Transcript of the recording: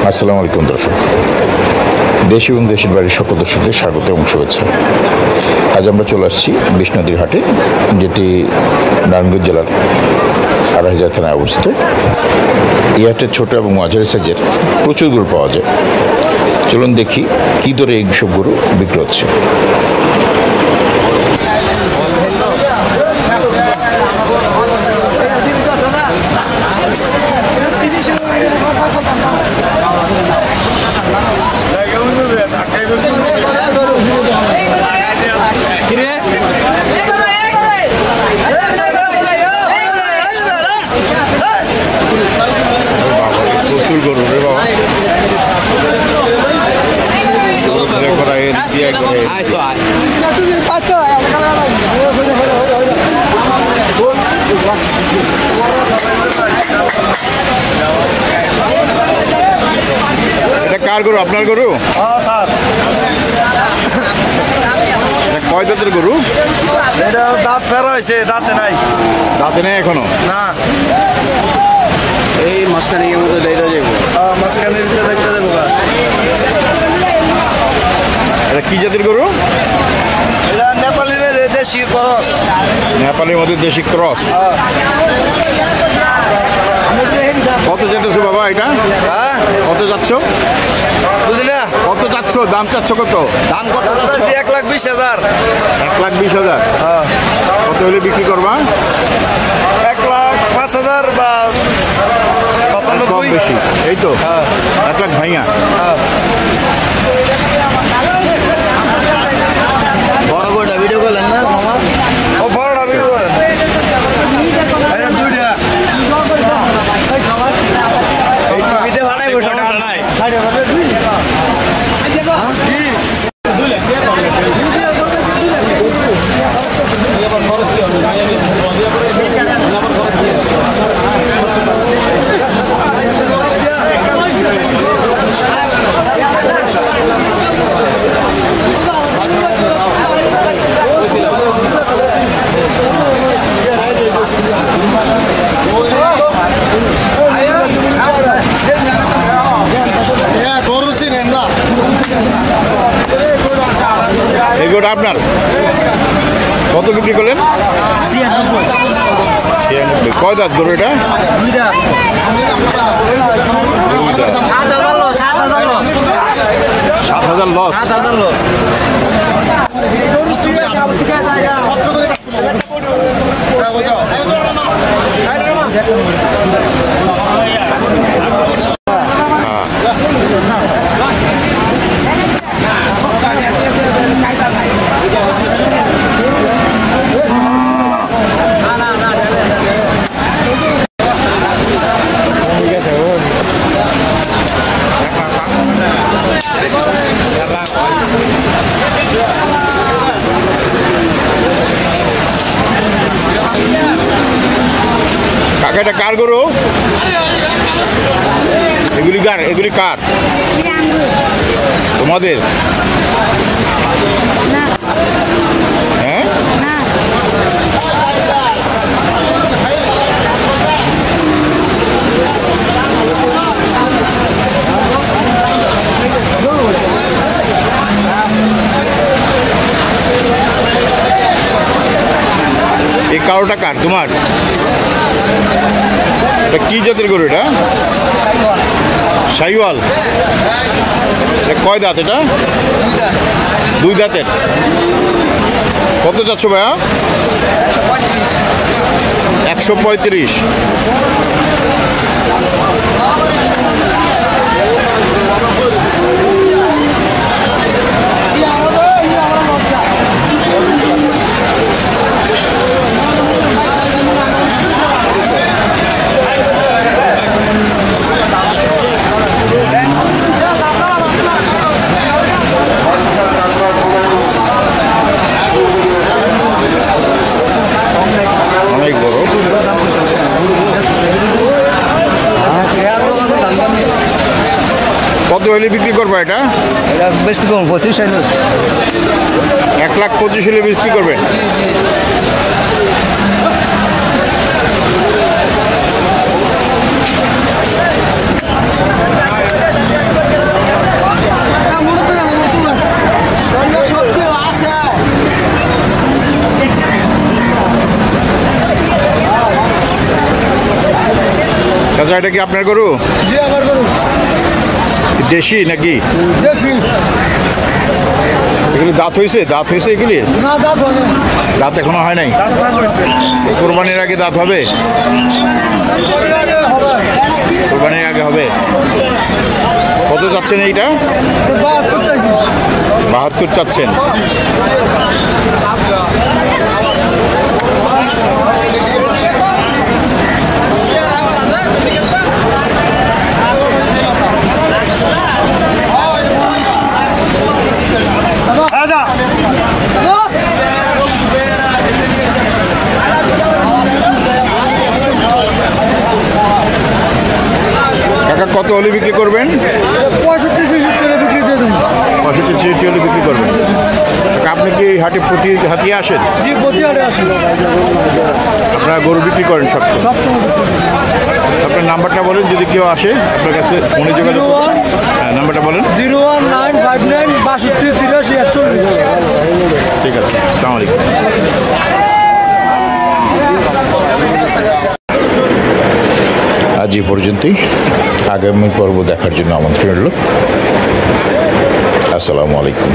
আসসালামু আলাইকুম দর্শক, দেশ এবং দেশের বাইরের সকল দর্শকদের স্বাগত এবং শুভেচ্ছা। আজ আমরা চলে আসছি বিষ্ণুনদীর হাটে, যেটি নারায়ণগঞ্জ জেলার আড়াইহাজার থানায় অবস্থিত। এই হাটে ছোটো এবং মাঝারি সাইজের প্রচুর গরু পাওয়া যায়। চলুন দেখি কী দরে এই সব গরু বিক্রি হচ্ছে। এটা কার গরু? আপনার গরু? স্যার, কয় জাতের গরু? এটা দাঁত ফেরা হয়েছে, দাঁতে নাই। দাঁতে নেই এখনো? না, এই মাঝখানে মতো দেখতে যাবো। মাঝখানে দেখতে যাবো। এটা কি জাতের গরু? এটা নেপালি দেশি করস। নেপালের মধ্যে দেশি ক্রস। কত যেতেছো বাবা এটা? কত যাচ্ছ? বুঝলি না? কত যাচ্ছ? দাম চাচ্ছ কত? দাম কত? 1,20,000। 1,20,000। কত হলে বিক্রি করবা? 1,05,000 বা কম 95। বেশি এই তো? 1 লাখ ভাইয়া। বড় গোটা ভিডিও করলেন না মামা? ও বড়টা ভিডিও করেন। দুইটা ভিডিও বানাইবো, সমস্যা নাই। এই গরুটা আপনার? কত বিক্রি করলেন? 96। কয় দাঁত গরু এটা? 7,000 লস। কাকা, এটা কার গরু? এগুলি কার? তোমাদের? হ্যাঁ, এই কারোটা কার? তোমার? এটা কি জাতের গরু? এটা শাহিওয়াল। এটা কয় দাঁত? এটা 2 দাঁতের। কত যাচ্ছ ভাইয়া? 135। অনেক বড়। কত হলে বিক্রি করবো এটা? বেশি কম 25। 1,25,000 হলে বিক্রি করবেন? চাচা এটা কি আপনার গরু? জি আমার গরু দেশি নাকি? দেশি। এগুলি দাঁত হয়েছে এগুলি? না দাঁত হবে দাঁত এখনো হয় নাই। কোরবানির আগে দাঁত হবে? কোরবানির আগে হবে। কত চাচ্ছেন এইটা? 72 চাচ্ছেন। কাকা কত হলে বিক্রি করবেন? 65-66 করে বিক্রি দিয়ে দেবো। 65-66 হলে বিক্রি করবেন। আপনি কি এই হাটে প্রতি হাতিয়ে আসেন? জি প্রতিহারে আসি আপনারা গরু বিক্রি করেন সব? সবসময় বিক্রি করি। আপনার নাম্বারটা বলেন যদি কেউ আসে আপনার কাছে ফোনে যোগাযোগ করবে। 01 হ্যাঁ, নাম্বারটা বলেন। 01959 62 83 48। ঠিক আছে, আসসালামু আলাইকুম। আজ এই পর্যন্তই। আগামী পর্ব দেখার জন্য আমন্ত্রণ রইল। আসসালামু আলাইকুম।